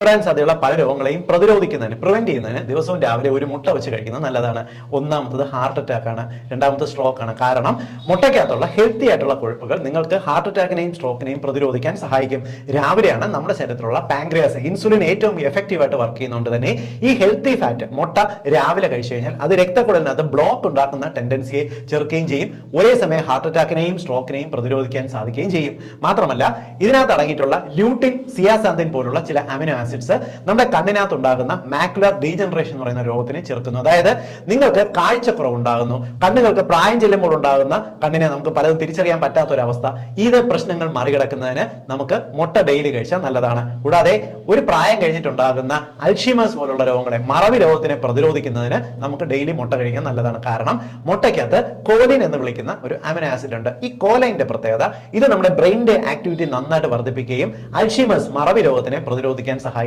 വരാൻ സാധ്യതയുള്ള പല രോഗങ്ങളെയും പ്രതിരോധിക്കുന്നതിന് പ്രിവെന്റ് ചെയ്യുന്നതിന് ദിവസവും രാവിലെ ഒരു മുട്ട വെച്ച് കഴിക്കുന്നത് നല്ലതാണ്. ഒന്നാമത്തത് ഹാർട്ട് അറ്റാക്ക് ആണ്, രണ്ടാമത്തെ സ്ട്രോക്ക് ആണ്. കാരണം മുട്ടയ്ക്കകത്തുള്ള ഹെൽത്തി ആയിട്ടുള്ള കൊഴുപ്പുകൾ നിങ്ങൾക്ക് ഹാർട്ട് അറ്റാക്കിനെയും സ്ട്രോക്കിനെയും പ്രതിരോധിക്കാൻ സഹായിക്കും. രാവിലെയാണ് നമ്മുടെ ശരീരത്തിലുള്ള പാൻക്രിയാസ് ഇൻസുലിൻ ഏറ്റവും എഫക്റ്റീവ് ആയിട്ട് വർക്ക് ചെയ്യുന്നതുകൊണ്ട് തന്നെ ഈ ഹെൽത്തി ഫാറ്റ് മുട്ട രാവിലെ കഴിച്ചു കഴിഞ്ഞാൽ അത് രക്തക്കുഴലിനകത്ത് ബ്ലോക്ക് ഉണ്ടാക്കുന്ന ടെൻഡൻസിയെ ചെറുക്കുകയും ചെയ്യും. ഒരേ സമയം ഹാർട്ട് അറ്റാക്കിനെയും സ്ട്രോക്കിനെയും പ്രതിരോധിക്കാൻ സാധിക്കുകയും ചെയ്യും. മാത്രമല്ല ഇതിനകത്ത് അടങ്ങിയിട്ടുള്ള ല്യൂട്ടിൻ, സിയാസാന്തിൻ പോലുള്ള ചില അമിനോ ആസിഡ്സ് നമ്മുടെ കണ്ണിനകത്ത് ഉണ്ടാകുന്ന മാക്കുലർ ഡീജനറേഷൻ എന്ന് പറയുന്ന രോഗത്തിനെ ചെറുക്കുന്നു. അതായത് നിങ്ങൾക്ക് കാഴ്ചക്കുറവ് ഉണ്ടാകുന്നു, കണ്ണുകൾക്ക് പ്രായം ചെല്ലുമ്പോൾ ഉണ്ടാകുന്ന കണ്ണിനെ നമുക്ക് പലതും തിരിച്ചറിയാൻ പറ്റാത്ത ഒരു അവസ്ഥ, ഇത് പ്രശ്നങ്ങൾ മറികടക്കുന്നതിന് നമുക്ക് മുട്ട ഡെയിലി കഴിച്ചാൽ നല്ലതാണ്. കൂടാതെ ഒരു പ്രായം കഴിഞ്ഞിട്ടുണ്ടാകുന്ന അൽഷീമേഴ്സ് പോലുള്ള രോഗങ്ങളെ, മറവി രോഗത്തിനെ പ്രതിരോധിക്കുന്നതിന് നമുക്ക് ഡെയിലി മുട്ട കഴിക്കാൻ നല്ലതാണ്. കാരണം മുട്ടയ്ക്കകത്ത് കോലിൻ എന്ന് വിളിക്കുന്ന ഒരു അമിനോ ആസിഡ് ഉണ്ട്. ഈ കോലൈന്റെ പ്രത്യേകത ഇത് നമ്മുടെ ബ്രെയിനിന്റെ ആക്ടിവിറ്റി നന്നായിട്ട് വർദ്ധിപ്പിക്കുകയും അൽഷീമേഴ്സ് മറവി രോഗത്തിനെ പ്രതിരോധിക്കാൻ സഹായിക്കും.